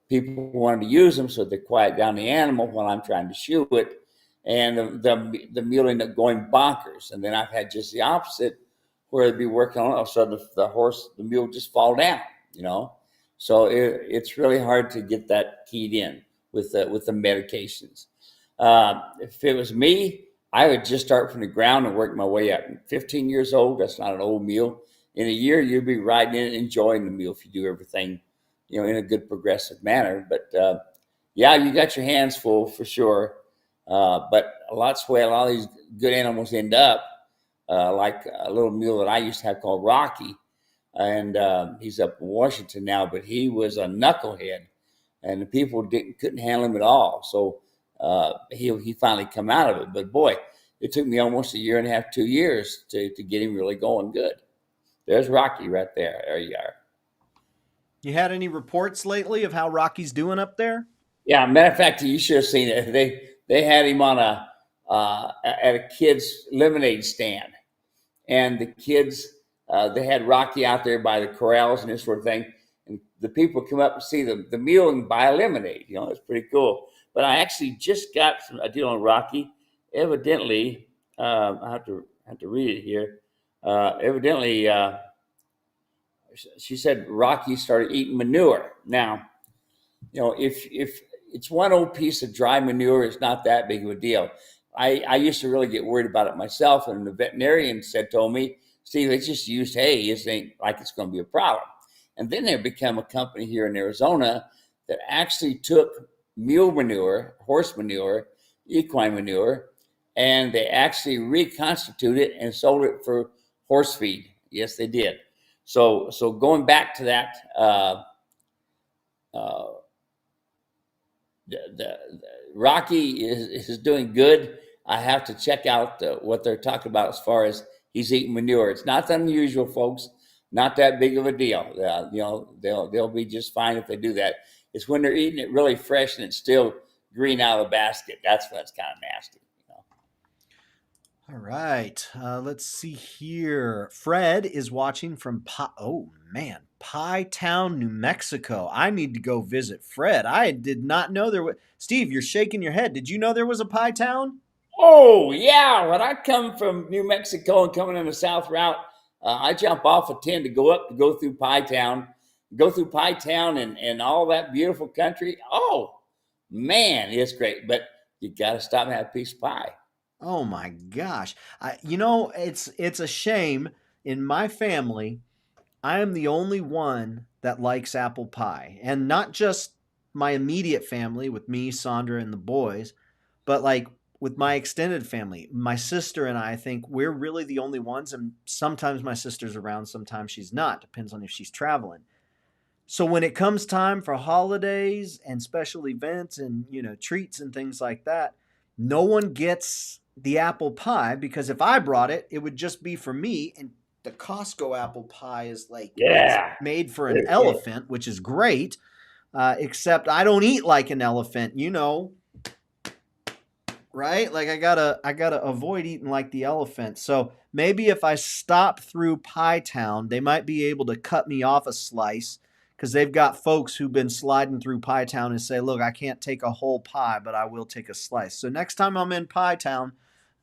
people wanted to use them so they quiet down the animal while I'm trying to shoe it, and the mule ended up going bonkers. And then I've had just the opposite, where they'd be working on it, all of a sudden the mule just fall down. So it's really hard to get that keyed in with the medications. If it was me, I would just start from the ground and work my way up. 15 years old, that's not an old mule. In a year, you'll be riding it and enjoying the mule if you do everything, in a good progressive manner. But yeah, you got your hands full for sure. But a lot of these good animals end up like a little mule that I used to have called Rocky, and he's up in Washington now. But he was a knucklehead, and the people couldn't handle him at all. So he finally come out of it. But boy, it took me almost a year and a half, 2 years to get him really going good. There's Rocky right there. There you are. You had any reports lately of how Rocky's doing up there? Yeah, matter of fact, you should have seen it. They had him on at a kid's lemonade stand, and the kids they had Rocky out there by the corrals and this sort of thing, and the people come up and see the mule and buy a lemonade. It's pretty cool. But I actually just got a deal on Rocky. Evidently, I have to read it here. Evidently, she said Rocky started eating manure. Now, if it's one old piece of dry manure, it's not that big of a deal. I used to really get worried about it myself, and the veterinarian told me, Steve, it's just used hay. It ain't like it's going to be a problem. And then there became a company here in Arizona that actually took mule manure, horse manure, equine manure, and they actually reconstituted it and sold it for horse feed. Yes, they did. So going back to that, uh, the Rocky is doing good. I have to check out what they're talking about as far as he's eating manure. It's not unusual, folks. Not that big of a deal. They'll be just fine if they do that. It's when they're eating it really fresh and it's still green out of the basket. That's when it's kind of nasty. All right. Let's see here. Fred is watching from Pie Town, New Mexico. I need to go visit Fred. I did not know there was. Steve, you're shaking your head. Did you know there was a Pie Town? Oh, yeah. When I come from New Mexico and coming on the south route, I jump off of 10 to go through Pie Town, and all that beautiful country. Oh, man, it's great. But you got to stop and have a piece of pie. Oh my gosh. It's a shame. In my family, I am the only one that likes apple pie. And not just my immediate family with me, Sandra, and the boys, but like with my extended family, my sister and I think we're really the only ones. And sometimes my sister's around, sometimes she's not. Depends on if she's traveling. So when it comes time for holidays and special events and treats and things like that, no one gets the apple pie because if I brought it, it would just be for me. And the Costco apple pie is like it's Yeah. made for an elephant, which is great. Except I don't eat like an elephant, right? Like I gotta avoid eating like the elephant. So maybe if I stop through Pie Town, they might be able to cut me off a slice because they've got folks who've been sliding through Pie Town and say, look, I can't take a whole pie, but I will take a slice. So next time I'm in Pie Town,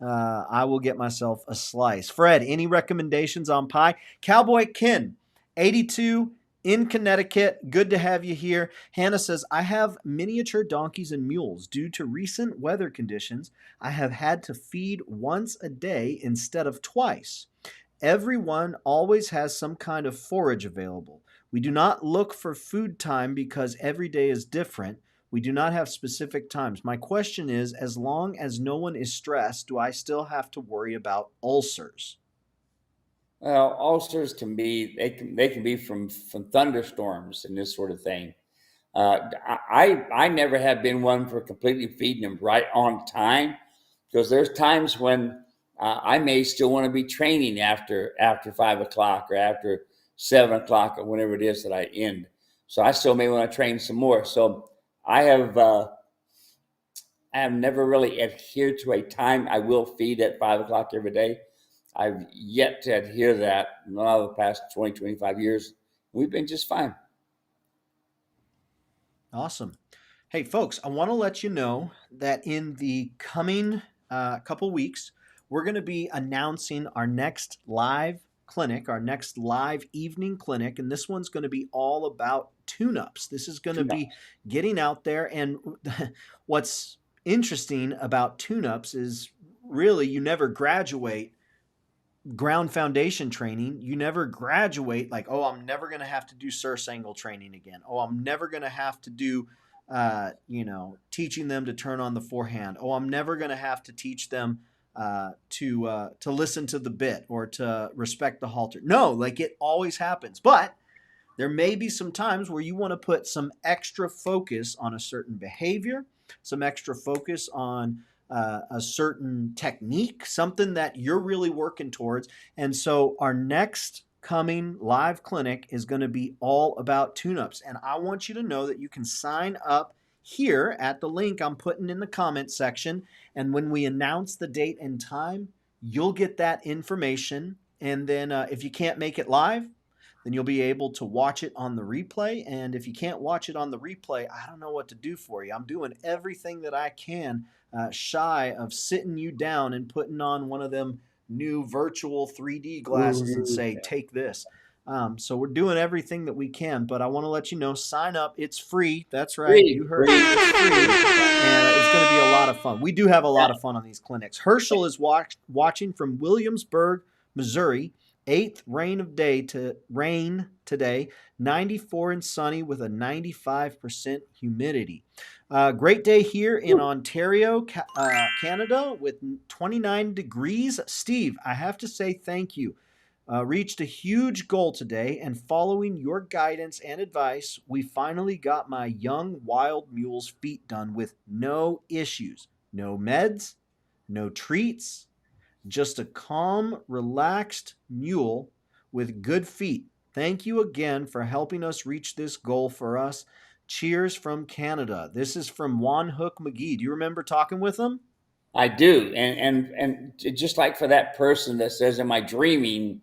I will get myself a slice. Fred, any recommendations on pie? Cowboy Ken, 82 in Connecticut. Good to have you here. Hannah says, I have miniature donkeys and mules. Due to recent weather conditions, I have had to feed once a day instead of twice. Everyone always has some kind of forage available. We do not look for food time because every day is different. We do not have specific times. My question is, as long as no one is stressed, do I still have to worry about ulcers? Well, ulcers they can be from thunderstorms and this sort of thing. I never have been one for completely feeding them right on time because there's times when I may still want to be training after 5 o'clock or after 7 o'clock or whenever it is that I end. So I still may want to train some more. So I have uh, I have never really adhered to a time I will feed at 5 o'clock every day. I've yet to adhere to that in all the past 20, 25 years. We've been just fine. Awesome. Hey, folks, I want to let you know that in the coming couple weeks, we're going to be announcing our next live clinic, our next live evening clinic, and this one's going to be all about tune-ups. This is going to be getting out there, and what's interesting about tune-ups is really you never graduate ground foundation training. You never graduate like, oh, I'm never going to have to do surf angle training again. Oh, I'm never going to have to do, teaching them to turn on the forehand. Oh, I'm never going to have to teach them to listen to the bit or to respect the halter. No, like it always happens. But there may be some times where you want to put some extra focus on a certain behavior, some extra focus on a certain technique, something that you're really working towards. And so our next coming live clinic is going to be all about tune-ups. And I want you to know that you can sign up here at the link I'm putting in the comment section. And when we announce the date and time, you'll get that information. And then if you can't make it live, then you'll be able to watch it on the replay. And if you can't watch it on the replay, I don't know what to do for you. I'm doing everything that I can shy of sitting you down and putting on one of them new virtual 3D glasses and say, take this. So we're doing everything that we can, but I want to let you know, sign up. It's free. That's right. You heard me. It's free. And it's going to be a lot of fun. We do have a lot of fun on these clinics. Herschel is watching from Williamsburg, Missouri. 8th rain today, 94 and sunny with a 95% humidity. Great day here in Ontario, Canada with 29 degrees. Steve, I have to say thank you. Reached a huge goal today, and following your guidance and advice, we finally got my young wild mule's feet done with no issues. No meds, no treats, just a calm, relaxed mule with good feet. Thank you again for helping us reach this goal for us. Cheers from Canada. This is from Juan Hook McGee. Do you remember talking with him? I do, and just like for that person that says, "Am I dreaming?"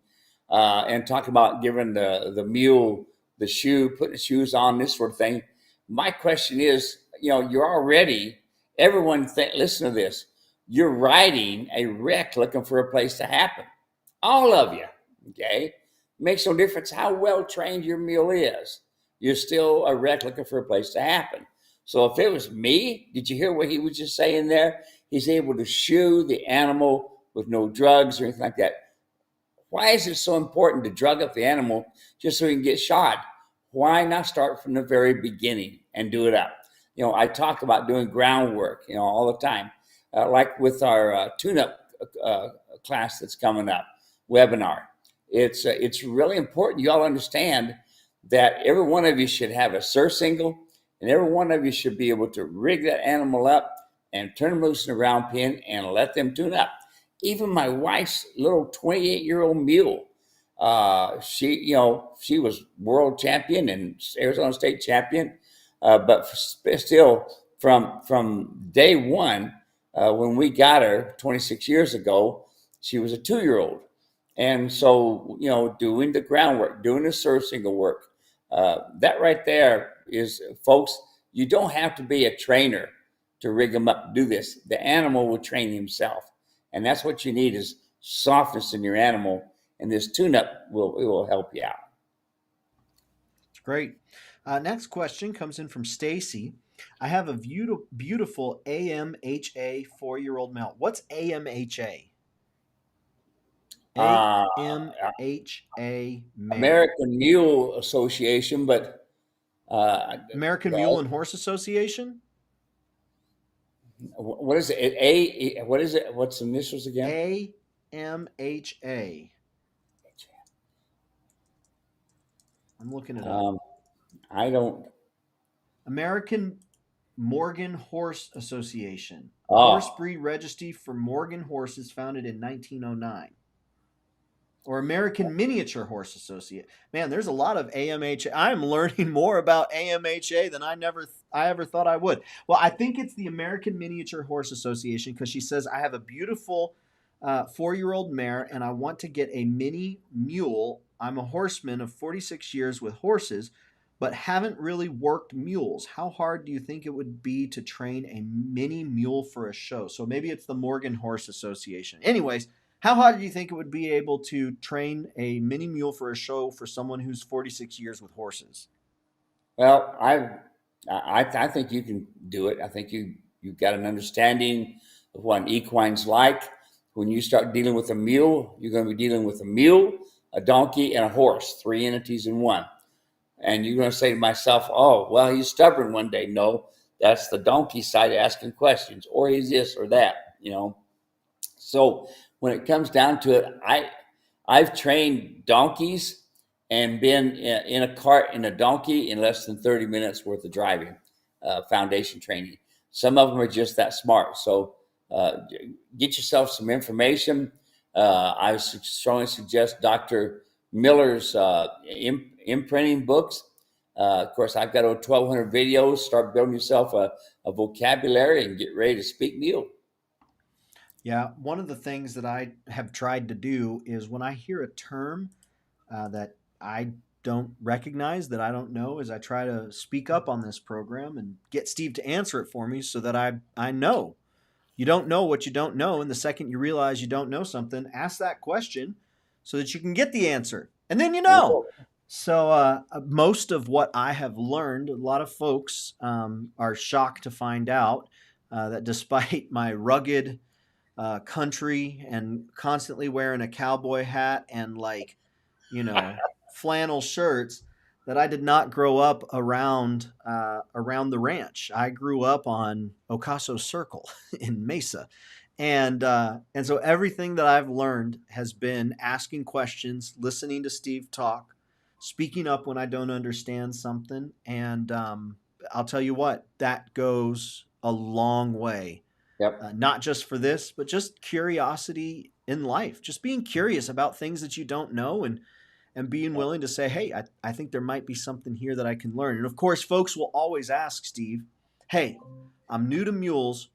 And talk about giving the mule the shoe, putting the shoes on, this sort of thing. My question is, you're already listen to this. You're riding a wreck looking for a place to happen. All of you, okay? Makes no difference how well trained your mule is. You're still a wreck looking for a place to happen. So if it was me, did you hear what he was just saying there? He's able to shoe the animal with no drugs or anything like that. Why is it so important to drug up the animal just so he can get shot? Why not start from the very beginning and do it up? I talk about doing groundwork, all the time, like with our tune-up class that's coming up, webinar. It's really important you all understand that every one of you should have a surcingle, and every one of you should be able to rig that animal up and turn them loose in a round pin and let them tune up. Even my wife's little 28-year-old mule, she was world champion and Arizona State champion, but still from day one, when we got her 26 years ago, she was a 2-year-old. And so, doing the groundwork, doing the surcingle work, that right there is, folks, you don't have to be a trainer to rig them up, do this. The animal will train himself. And that's what you need, is softness in your animal. And this tune-up will help you out. It's great. Next question comes in from Stacy. I have a beautiful AMHA 4-year-old male. What's AMHA? AMHA male. American Mule Association, but American Mule and Horse Association. What is it? What is it? What's the initials again? AMHA. I'm looking it up. I don't. American Morgan Horse Association. Oh. Horse breed registry for Morgan horses, founded in 1909. Or American Miniature Horse Association. Man, there's a lot of AMHA. I'm learning more about AMHA than I ever thought I would. Well, I think it's the American Miniature Horse Association, because she says, I have a beautiful 4-year-old mare and I want to get a mini mule. I'm a horseman of 46 years with horses, but haven't really worked mules. How hard do you think it would be to train a mini mule for a show? So maybe it's the Morgan Horse Association. Anyways, how hard do you think it would be able to train a mini mule for a show for someone who's 46 years with horses? Well, I think you can do it. I think you've got an understanding of what an equine's like. When you start dealing with a mule, you're going to be dealing with a mule, a donkey, and a horse, 3 entities in one. And you're going to say to myself, oh, well, he's stubborn one day. No, that's the donkey side asking questions, or he's this or that, So when it comes down to it, I've trained donkeys and been in a cart in a donkey in less than 30 minutes worth of driving, foundation training. Some of them are just that smart. So get yourself some information. I strongly suggest Dr. Miller's imprinting books. Of course, I've got over 1,200 videos. Start building yourself a vocabulary and get ready to speak mule. Yeah, one of the things that I have tried to do is, when I hear a term that I don't recognize, that I don't know, is I try to speak up on this program and get Steve to answer it for me, so that I know. You don't know what you don't know, and the second you realize you don't know something, ask that question so that you can get the answer, and then you know. So most of what I have learned, a lot of folks are shocked to find out that despite my rugged country and constantly wearing a cowboy hat and flannel shirts, that I did not grow up around the ranch. I grew up on Ocaso Circle in Mesa. And so everything that I've learned has been asking questions, listening to Steve talk, speaking up when I don't understand something. And I'll tell you what, that goes a long way. Yep. Not just for this, but just curiosity in life, just being curious about things that you don't know, and being willing to say, hey, I think there might be something here that I can learn. And of course, folks will always ask Steve, hey, I'm new to mules.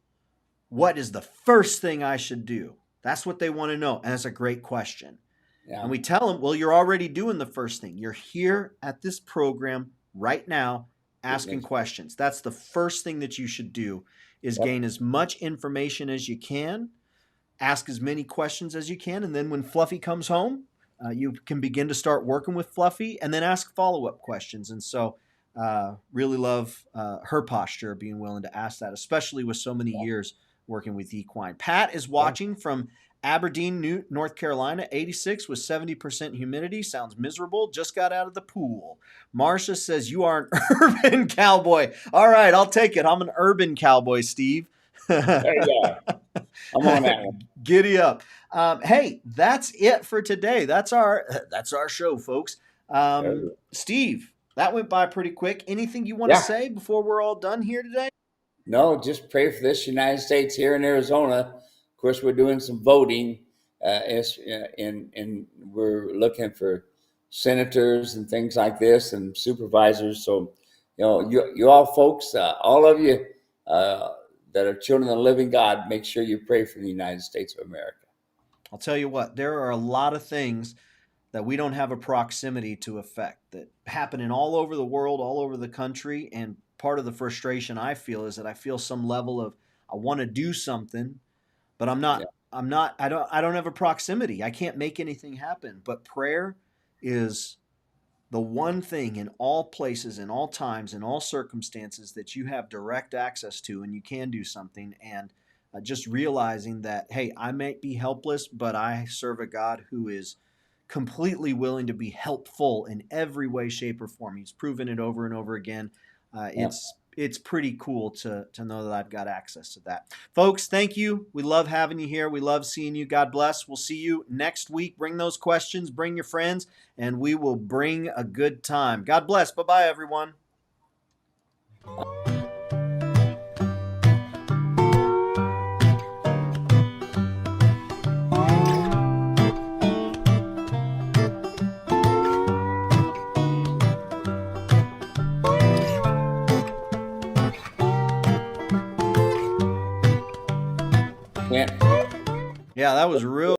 What is the first thing I should do? That's what they want to know. And that's a great question. Yeah. And we tell them, well, you're already doing the first thing. You're here at this program right now asking questions. That's the first thing that you should do, is gain as much information as you can, ask as many questions as you can, and then when Fluffy comes home, you can begin to start working with Fluffy and then ask follow-up questions. And so really love her posture, being willing to ask that, especially with so many years working with equine. Pat is watching from Aberdeen, North Carolina, 86 with 70% humidity. Sounds miserable. Just got out of the pool. Marcia says, you are an urban cowboy. All right, I'll take it. I'm an urban cowboy, Steve. There you are. I'm on that one. Giddy up. Hey, that's it for today. That's our show, folks. Steve, that went by pretty quick. Anything you want to say before we're all done here today? No, just pray for this United States here in Arizona. Of course, we're doing some voting, and we're looking for senators and things like this and supervisors. So, you all folks, all of you that are children of the living God, make sure you pray for the United States of America. I'll tell you what, there are a lot of things that we don't have a proximity to affect that happening all over the world, all over the country. And part of the frustration I feel is that I feel some level of, I want to do something, but I don't have a proximity. I can't make anything happen. But prayer is the one thing in all places, in all times, in all circumstances that you have direct access to, and you can do something. And just realizing that, hey, I might be helpless, but I serve a God who is completely willing to be helpful in every way, shape, or form. He's proven it over and over again. It's pretty cool to know that I've got access to that. Folks, thank you. We love having you here. We love seeing you. God bless. We'll see you next week. Bring those questions. Bring your friends, and we will bring a good time. God bless. Bye-bye, everyone. Yeah, that was real.